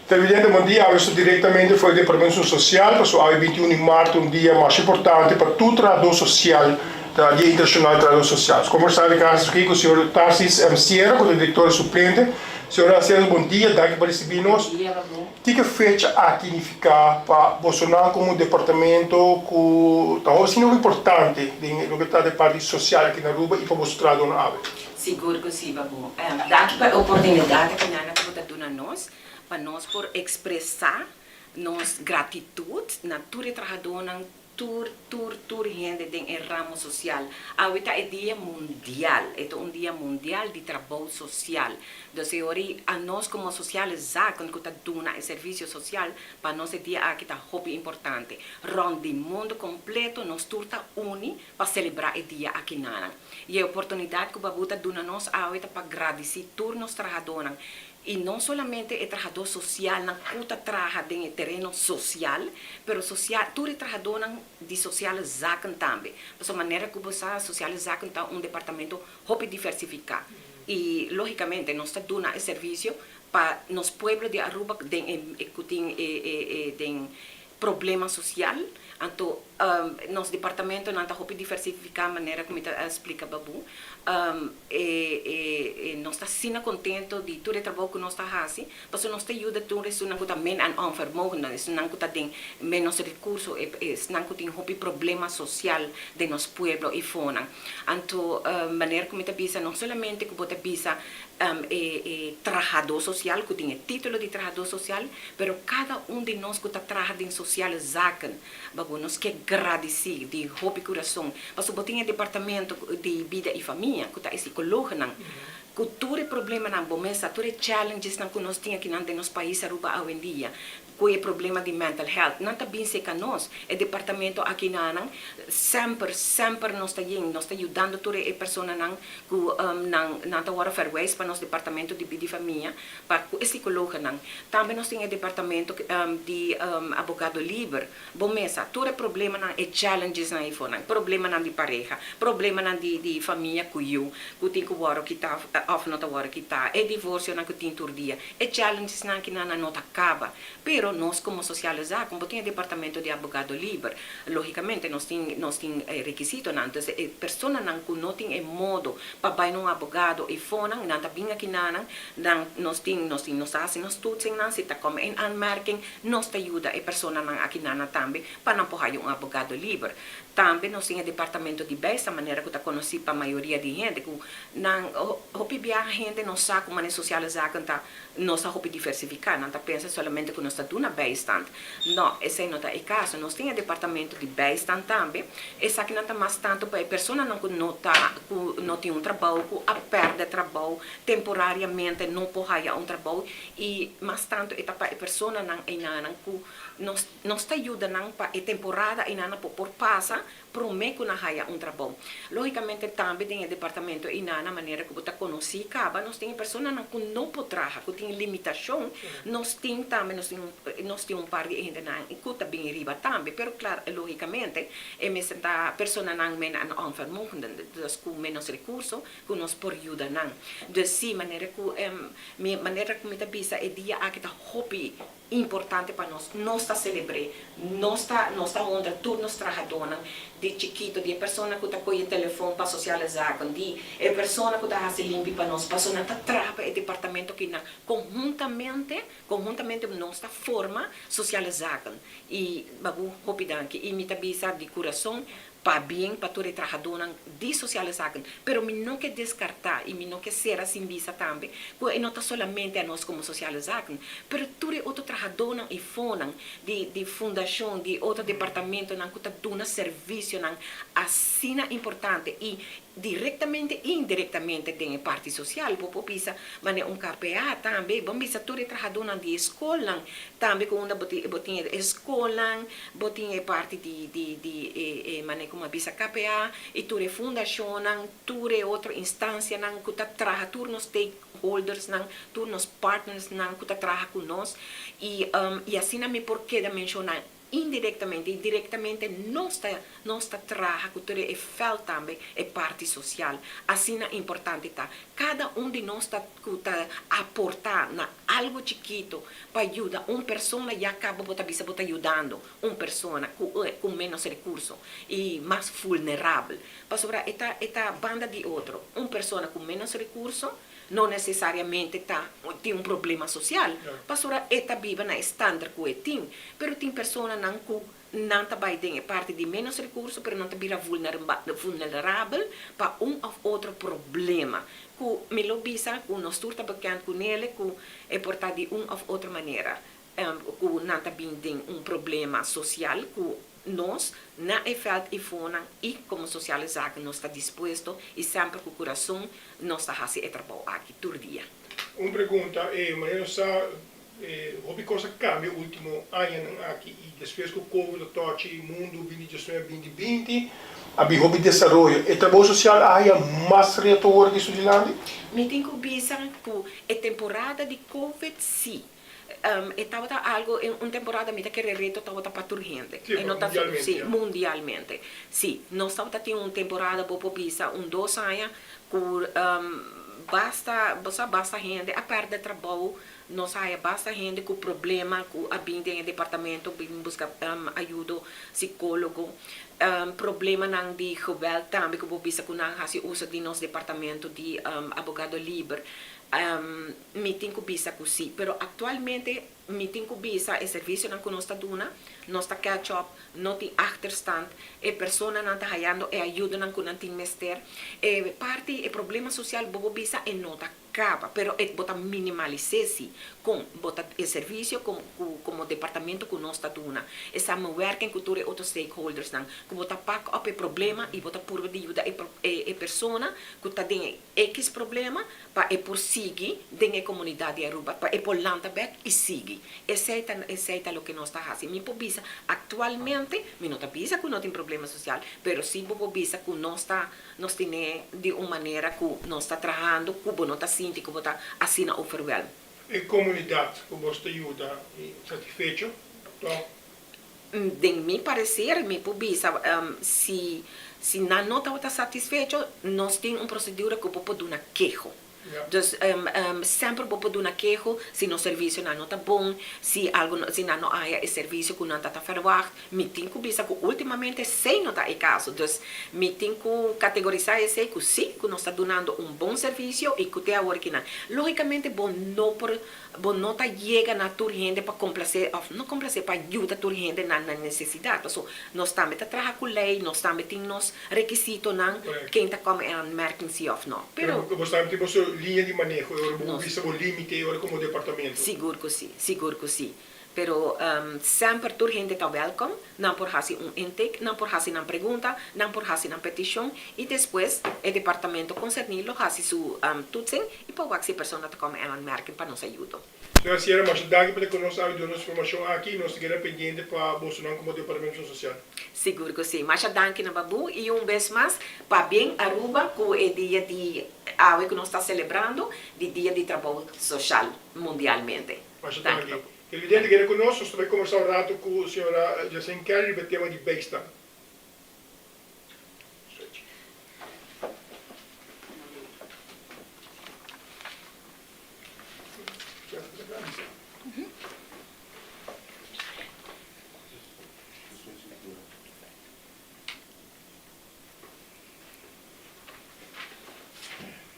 Evidente, bom dia, eu estou diretamente foi o Departamento Social, passou a 21 de março, um dia mais importante para todo o trabalhador social, da Dia Internacional do Trabalhador Social. Conversar aqui com o senhor Tarsis M. Sierra, com o diretor suplente. Senhora Sierra, bom dia, daqui para receber-nos. Que fecha aqui significa para Bolsonaro como departamento que está sendo importante no que está de parte social aqui na Aruba e para o trabalhador na AVE? Seguro que sim, babu. Daqui para a oportunidade que nós está dando a nós, para nós por expressar nossa gratitude na toda trabalhadora, toda gente em ramo social. Hoje é dia mundial, é dia mundial de trabalho social. Então, a nós como socializar com que está dando o serviço social, para nós é dia que está muito importante. Ronde o mundo completo, nós todos uni para celebrar o dia aqui na. E a oportunidade que o babu está dando a nós hoje para agradecer todos os trabalhadores. E não somente o trabalhador social na puta trabalha no terreno social, mas social, todo trabalhador de socializar também. De maneira que você socializar um departamento muito diversificado. E, logicamente, nós estamos dando serviço para os pueblos de Aruba que têm problema social. Então, nosso departamento não está muito diversificado, a maneira como explica Babu. Nós estamos assim contentes de todo o trabalho que nós estamos fazendo, porque nós ajuda todos os que têm menos vermogem, os que têm menos recursos, os que têm problema social de nosso povo e fora. Então, a maneira como está não somente que você visa trabalhador social, que tem título de trabalhador social, mas cada de nós que está trabalhando em socializar, nós queremos agradecer de hobby coração. Mas você tem o departamento de vida e família, que está psicólogo, que todo problema na bomesa, todo challenges que nós temos aqui no nosso país Aruba hoje em dia, com o problema de mental health, não está bem seca nós, o departamento aqui na sempre nós está ajudando todas as pessoas que não estão agora fairways para nosso departamento de vida e família, para o psicólogo. Também nós temos o departamento de advogado livre, bomesa, todo problema e challenges na iPhone, problema de pareja, problema de família que tem que agora que está off não agora que está, é divórcio que tem todo dia, é challenges que não acaba, pero nós como socializar, como tem o departamento de advogado livre, logicamente nós temos requisito, então a pessoa que não tem modo para ir um advogado e fora, não está bem aqui nós fazemos tudo se está como em anmerking, nós ajuda a pessoa aqui também para não poder um advogado livre. Também nós temos o departamento de besta, maneira que está conhecido para a maioria de gente, que a gente não sabe como socializar, não sabe diversificar, não pensa somente que nós está dando bastante. Não, esse não é o caso. Nós temos o departamento de bastante também, esse aqui não está mais tanto para a pessoa que não tem trabalho, que perde trabalho, temporariamente não pode um trabalho, e mais tanto é para a pessoa que nós está ajudando para a temporada por passa, promete que não haya um trabalho. Logicamente também tem o departamento na maneira que você conhece, nós temos pessoas que não podem trabalhar, que têm limitação, nós temos também um par de gente que está bem arriba também, mas claro, logicamente, a pessoa não menos enfermo, com menos recursos, que nós podemos ajudar. Então, sim, maneira como está vista, é dia que está hobby importante para nós está celebrando, nós está onde todos os trabalhadores, de chiquito, de pessoa que está com o telefone para socializar, de pessoa que está se limpa para nós, pessoa que trabalha no departamento que conjuntamente nós está forma socializar e babu rapidamente e me tabisa de coração para bem para todo trabalhador de socializar, pero me não quer descartar e me não quer ser assim vista também, que não está somente a nós como socializar, pero todo outro trabalhador e fora de fundação, de outro departamento que está dando serviço assim importante e diretamente e indiretamente tem parte social, porque pisa, mas KPA também, vamos ver todo trabalhador de escola, também quando botinha escola, botinha parte de como bisa KPA, e toda fundação, toda outra instância, que está trabalhando todos os stakeholders, todos os partners, que está trabalhando com nós, e assim não me por que mencionar indiretamente e diretamente nossa traga cultura e fel também é parte social. Assim é importante tá. Cada de nós tá aportar na algo chiquito para ajudar uma pessoa e acaba botar ajudando uma pessoa com menos recursos e mais vulnerável. Para sobrar esta banda de outro, uma pessoa com menos recursos não necessariamente tem um problema social. Pastora eta vive na standard que tem, pero tem pessoas não trabalham em parte de menos recursos, pero não vira vulnerável para ou outro problema. Que me lo bisa, que nós turta bekend com ele, que é portar de ou outra maneira. Que não tem um problema social, que nós, na efeito e fona, e como socializar, nós está disposto e sempre com o coração, nós está fazendo trabalho aqui todo dia. Uma pergunta é, mas sa hobby coisa cambia o último ano aqui e depois que o Covid toca o mundo 2019-2020, abi hobby desenvolvimento, o trabalho social há mais retorno que Suriname? Me tenho que pensar que a temporada de Covid sim. Estava algo em uma temporada me que reto estava para toda gente mundialmente sim nós estava tendo uma temporada boa pisa 2 anos que basta gente a perda de trabalho nós há basta gente com problema com a bem em departamento buscar ajuda psicólogo problema não de geweld também que pisa com não há se usa de nosso departamento de advogado livre me tenho que pensar que sim, pero atualmente me tenho que pensar o serviço que nós está dando, nós está catch up, não tem achterstand, a pessoa não está ganhando e ajuda não não tem mestre, parte o problema social bobo bisa e não está acaba, pero bota minimalizar-se com bota o serviço como departamento que nós está dando, essa working com todos os outros stakeholders não, que bota pack up o problema e bota por de ajuda a pessoa que está tem X problema para por seguir dentro da comunidade de Aruba, para por lanta back e seguir. Esse é o que nós está fazendo. Me pobisa atualmente, me não está bisa que não tem problema social, pero sim pobisa que nós tem de uma maneira que nós está trabalhando, que não está sentindo que está assim na overwhelm. E comunidade que você ajuda satisfeito? De me parecer, me pobisa se não está satisfeito, nós temos uma procedura que pode dar queijo. Dus sempre vou dar queijo se no serviço não está bom, se não há o serviço que não está verwacht, me tenho que pensar que ultimamente sei não está o caso, dus me tenho que categorizar esse que sim, que nós está dando bom serviço e que tem a hora que não. Logicamente, bom não está chega na tua gente para complacer, não complacer para ajudar a tua gente na necessidade, porque nós também trabalhamos com lei, nós também temos requisitos não, quem está como aanmerking sim ou não. Pero você também tem linha de manejo, eu vista o limite agora como departamento. Seguro que sim. Pero sempre toda gente está welcome, não por fazer intake, não por fazer uma pergunta, não por fazer uma petição e depois o departamento concernido faz sua toetsing e para que a pessoa está como aanmerking para nos ajudar. Senhora Sierra, mas daqui para que nós damos informação aqui, nós estamos pendente para Bolsonaro como departamento social. Seguro que sim. Mas danke na babu e vez mais para bem Aruba que é dia de que nós está celebrando de dia de trabalho social mundialmente. Mas danke. Evidente que é conosco, nós vamos conversar rato com a senhora Jacen Kelly sobre o tema de Beistan.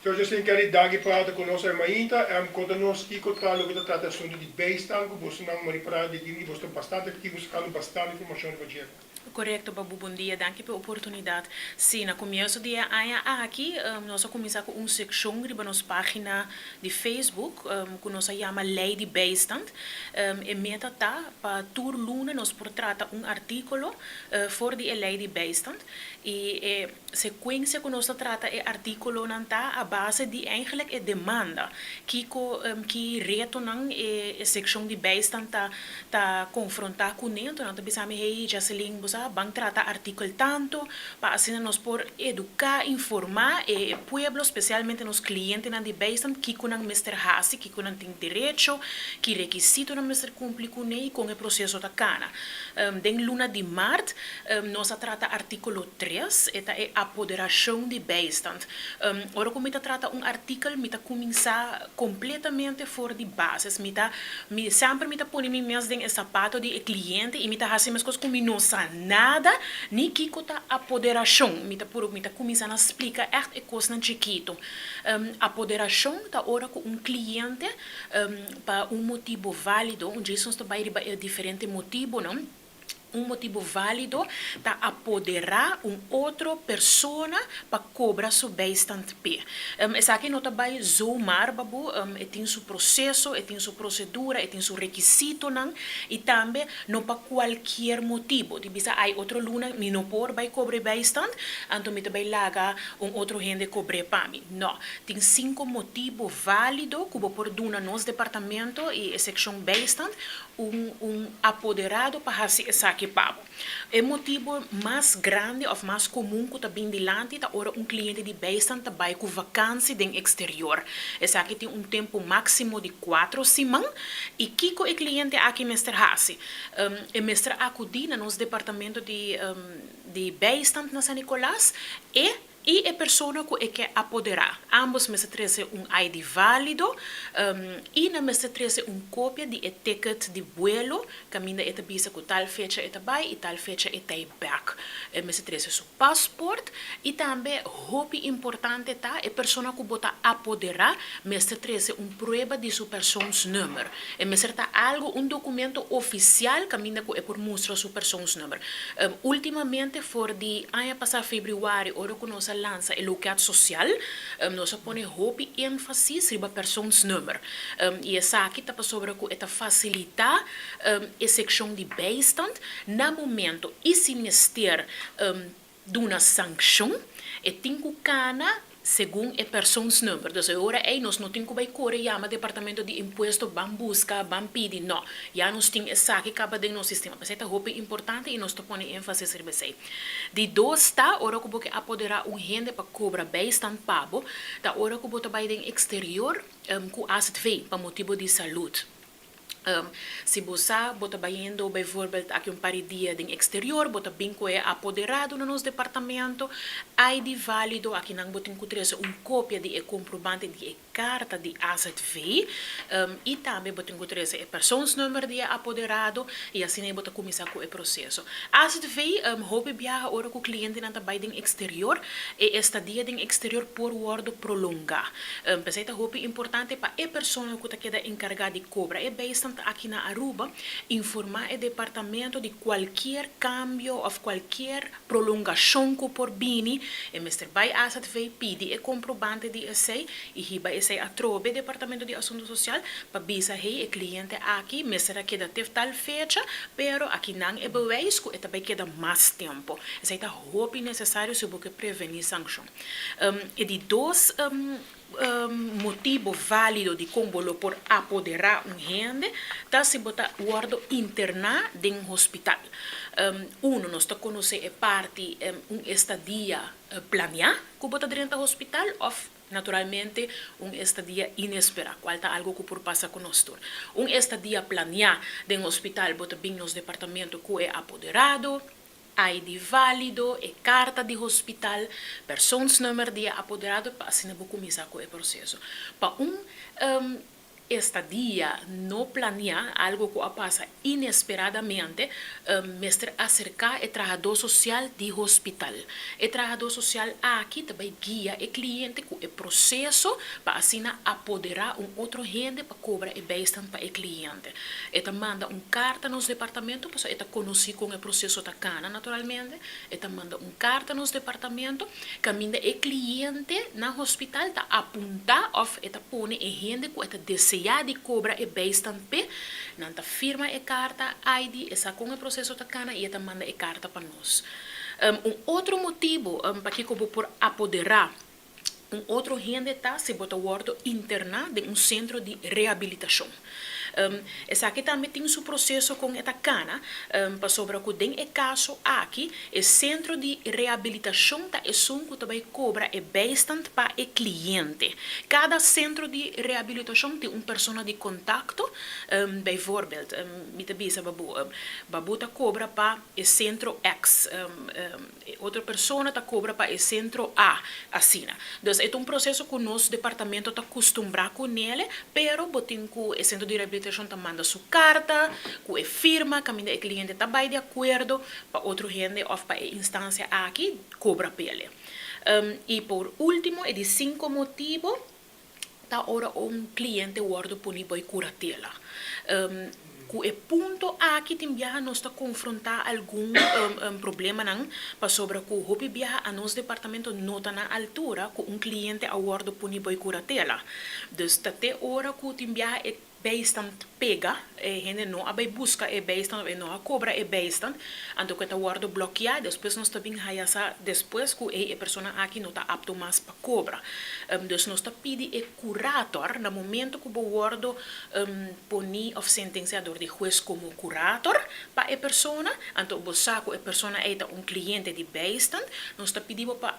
Então, Jacen Kelly, daqui para conosco a Maíta, quando nós ficamos o que trata assunto de Beistan, que você não me para de dizer que você está bastante ativo, buscando bastante informação de você. Correto, Babu, bom dia, danke pela oportunidade. Sim, no começo do dia, aqui, nós começamos com uma secção na nossa página de Facebook, que nós chama Lady Beistan. E meta tá, para toda luna, nós trata artículo for de Lady Beistan. E sequência que nós trata é artículo não tá a base de eigenlijk a demanda que reto não é secção de Beistan tá confrontar com dentro, não tá pensando hey Jocelyn, você nossa bang trata artikel tanto para assim nós por educar, informar e pueblo, especialmente nos clientes na de beistan que kunang Mr. Hasi, que kunang tem direito, que requisito na Mr. cumprir com o processo da cana. Den luna de maart, nós trata artikel 3, eta é apoderação de beistan. Ora como trata artikel, mita começar completamente fora de bases, sempre mita põe minhas den sapato de cliente e mita hasi mas coisas como não sa nada, ni kiko ta apoderação, mita começar a explicar echt coisa não chiquito. Apoderação ta ora com cliente para motivo válido, Jesus está vai diferente motivo, não? Motivo válido para apoderar outra pessoa para cobrar seu bastante pé. Essa aqui não está bem zoomar, babu, tem seu processo, tem sua procedura, tem seu requisito, não? E também não para qualquer motivo. De bisa ai outro luna, me não por vai cobrar bastante, então me também laga outro gente cobrar para mim. Não, tem 5 motivos válidos que vou por duna nos departamento e seção bastante, apoderado para fazer essa aqui papo. O motivo mais grande ou mais comum que também delante é ora cliente de beistan também com vacância no exterior. Essa aqui tem tempo máximo de 4 semanas e que o cliente aqui Mr. Hasi. O Mr. acudi nos departamento de beistan na San Nicolás e a pessoa que quer apoderar. Ambos me trazem ID válido e me trazem cópia de ticket de vuelo, que ainda é visa com tal fecha é vai e tal fecha é back. Me trazem seu passaporte e também, muito importante, a pessoa que bota apoderar me trazem prova de seu person's number. E me certa algo, documento oficial que ainda é por mostrar seu person's number. Ultimamente, for de ano passado, fevereiro, ora que nós lança o locato social, nós põe hopi ênfase sobre person's number. E essa aqui está sobre que facilitar a seção de beistan no momento e se ministério de uma sanção e tem que cana segundo a person's number. Então, agora, nós não temos que correr chama departamento de imposto, vamos buscar, vamos pedir, não. Já nós temos essa aqui que acaba no sistema. Mas é muito importante e nós estamos pondo ênfase sobre isso. De 2 está, hora que você apoderar gente para cobrar bastante pago, da hora que você vai no exterior, com ASV, para motivo de saúde. Se você está indo, por exemplo, aqui par de dias no exterior, você é apoderado no nosso departamento, ID válido, aqui não você encontra cópia de comprovante de carta de AZV, e também você encontra a person's number de apoderado, e assim você começa com o processo. AZV, hobby viaja ora com o cliente não vai no exterior, e estadia no exterior por word prolongar. Pensei que é importante para a pessoa que está encarregada de cobrar, é bastante aqui na Aruba, informar o departamento de qualquer cambio ou qualquer prolongação que por bini, e Mr. Vai AZV pede o comprovante de esse, e riba esse a trobe departamento de assunto social, para bisa o cliente aqui, Mr. aqui da teve tal fecha, pero aqui não é bewijs que também queda mais tempo. Isso é muito necessário se você prevenir sanção. E de 2 motivo válido de como por apoderar gente, tá se botar guardo internar em hospital. Nós está conhecendo parte estadia planear que bota dentro do hospital ou naturalmente estadia inesperada, qual está algo que por passa conosco. Estadia planear dentro do hospital bota bem nos departamento que é apoderado, ID válido, e carta de hospital, person's number de apoderado, para assim vou começar com o processo. Para estadia não planear algo que passa inesperadamente, mestre acercar o trabalhador social de hospital. O trabalhador social aqui também guia o cliente com o processo para assim apoderar outro gente para cobrar e bastante para o cliente. Ele manda carta nos departamentos, para ele conhecer com o processo da cana, naturalmente. Ele manda carta nos departamentos, que o cliente no hospital está apontar ou ele põe a gente que ele deseja de cobra e bastante pé, não firma a carta, ID, essa com o processo da cana e ela manda a carta para nós. Outro motivo para que eu vou por apoderar outro gente está se bota o word internar de centro de reabilitação. Essa aqui também tem seu processo com esta cana, para sobre o que é caso aqui, é centro de reabilitação da que também cobra é bastante para o cliente. Cada centro de reabilitação tem uma pessoa de contato, bijvoorbeeld, met bisa babu ta cobra para o centro X, outra pessoa ta cobra para o centro A, assim. Então, é um processo que o nosso departamento está acostumado com ele, pero botin que o centro de reabilitação ta manda sua carta, que é firma, que o cliente está bem de acordo, para outro gente ou para a instância aqui, cobra para ele. E por último, é de 5 motivos, tá ora cliente guarda puni boy curatela. Que é ponto aqui tem viaja nós está confrontar algum problema não para sobre que o hobby viaja a nosso departamento nota na altura que cliente aguarda puni boy curatela. Dus até hora que tem viaja é bijstand pega, gente não a busca é bijstand, não a cobra é bijstand, então que está guarda bloqueado, depois nós também hayasa depois que a pessoa aqui não está apto mais para cobra. Dus nós está pedi é curator, no momento que o guarda poni of sentenciador de juez como curator para a pessoa, então o saco a pessoa é cliente de bijstand, nós está pedi para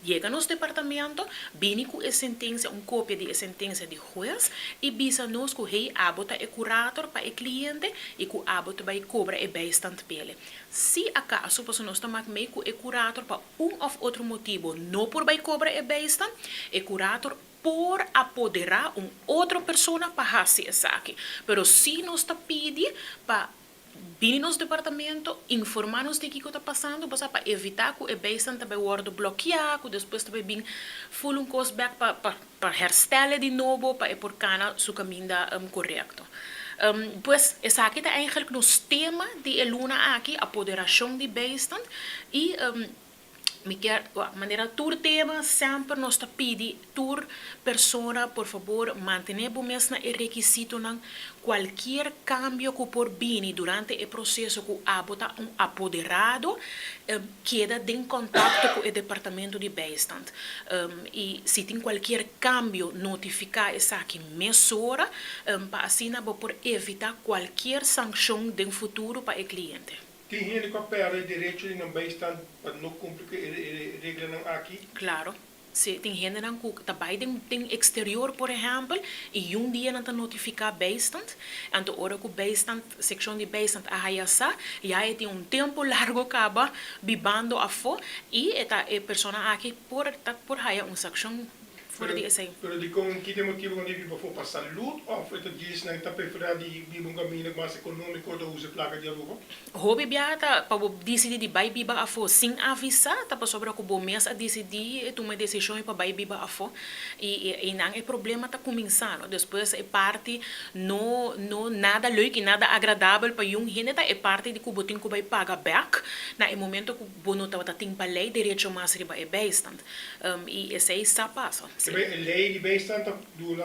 chega nos departamento, vem com a sentença, uma cópia de sentença de juez e visa nos que o abota é curator para o cliente e que o abota vai cobrar é bastante pele. Se acaso você não está meio com o curator para ou outro motivo, não por vai cobrar é bastante, é curator por apoderar outra pessoa para fazer isso aqui. Pero se nós está pedindo para vir nos departamento, informar-nos de que está passando, para evitar que o bastante também guarda bloqueado, que depois também vir full um cost back para herstellen de novo, para por cana seu caminho correto. Pues essa aqui é eigenlijk nos tema de Eluna aqui, apoderação de bastante e maneira tur tema sempre nos pedi tur persona por favor mantener o mesmo requisito não qualquer cambio que por vir durante o processo que abota apoderado queda em contato com o departamento de beistand e se tem qualquer cambio notificar essa aqui mesura para assim por evitar qualquer sanção no futuro para o cliente. Tem gente que perde direito de não bem-estar para não cumprir a regra não aqui? Claro. Se tem gente que trabalha em exterior, por exemplo, e dia não está notificar bastante, então hora que o bastante, seção de bastante a hayasa, já tem tempo largo acaba bibando a fo e esta pessoa aqui por haya secção fora de essa. Pero de como que tem motivo quando vive para saúde ou foi diz não está preferado de viver caminho mais econômico ou usa placa de aluguel? Hobby biata para decidir de vai biba a fo sem avisar, tá para sobre que bom mês a decidir tomar decisão para vai biba a fo e não é problema tá começando, depois é parte no nada leuk e nada agradável para um gente é parte de que o botin que vai pagar back na momento que o bono tá tem para lei direito mais riba é bastante e esse aí está passa. A lei de bem-estar do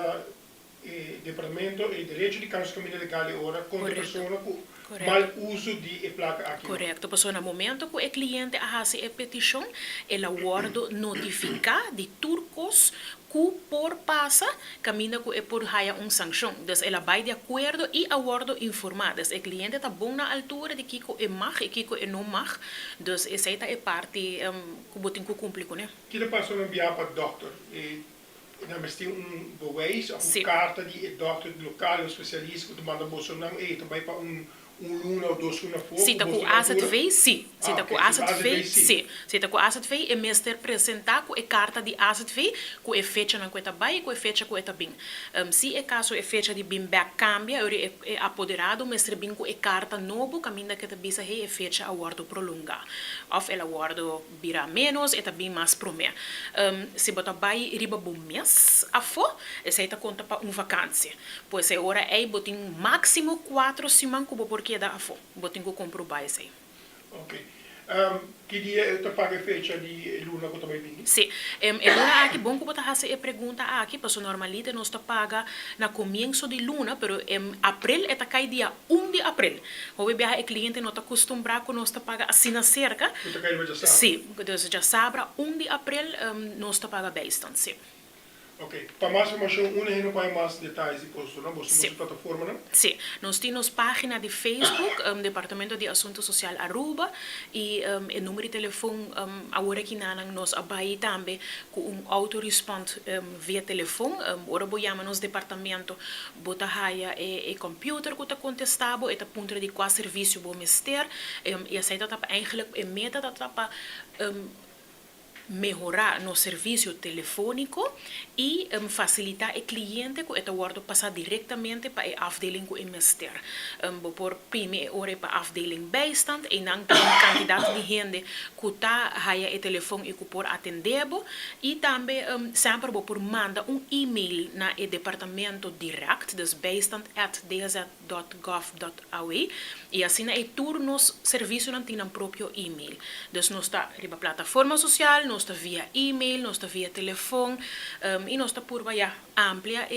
departamento e direito de casos caminho legal ora contra a pessoa com mal uso de placa aqui. Correto, porque no momento que o cliente faz a petição, ele guarda notificar de turcos que por passa, caminho que é por haya sanção. Então, ela vai de acordo e aguarda informar. Então, o cliente está bom na altura de que é mag e que é não mag. Então, essa é parte que você tem que cumprir com ele. Que a pessoa enviar para o doutor? Dan besteed bewijs of carta die het dokter lokaal specialist que manda bolso não é também para luna ou dois luna for. Se tá com asset fee, sim. Se tá com asset fee, sim. Se tá com asset fee, é mestre apresentar com a carta de asset fee, com a fecha na coisa bem, com a fecha com a bem. Se é caso a fecha de bem back cambia, é apoderado, mestre bem com a carta novo, caminho que tá bisa é fecha aguardo prolongar. Of ela aguardo vira menos, é também mais promé. Se bota bem riba bom mês, a fo, essa tá conta para vacância. Pois é hora é botin máximo 4 semanas que que dá a fome, vou ter que comprovar isso aí. Ok. Que dia eu pago a fecha de luna que eu também vim? Sim. Luna aqui, bom que você fazer a pergunta aqui, porque normalmente nós paga na começo de luna, pero em abril é cai dia 1 de abril. O cliente não está acostumado que nós paga assim na cerca. Então cai já sabe? Sim, então já sabe, 1 de abril nós paga bastante, sim. Ok, para mais informação, ainda vai mais detalhes e posto, não? Você Sim. usa plataforma, não? Sim, nós temos página de Facebook, Departamento de Assunto Social Aruba, e o número de telefone, agora que nós abai também com autorespond via telefone, ora bo chama nos departamento, bota haia e computer que está contestado, e tá ponto de qual serviço bo mister, e aceita tapa eigenlijk e meta tapa melhorar no serviço telefônico e facilitar o cliente que está guardo passar diretamente para a afdeling que invester. Por primeiro hora para a afdeling bijstand e dan tem quantidade de gente que está aí o telefone e que por atender e também sempre por manda e-mail na o departamento direct, dus bijstand@dz.gov.au e assim é turnos serviço não tem um próprio e-mail. Dus nós está riba plataforma social, nós está via e-mail, nós está via telefone e nós está por amplia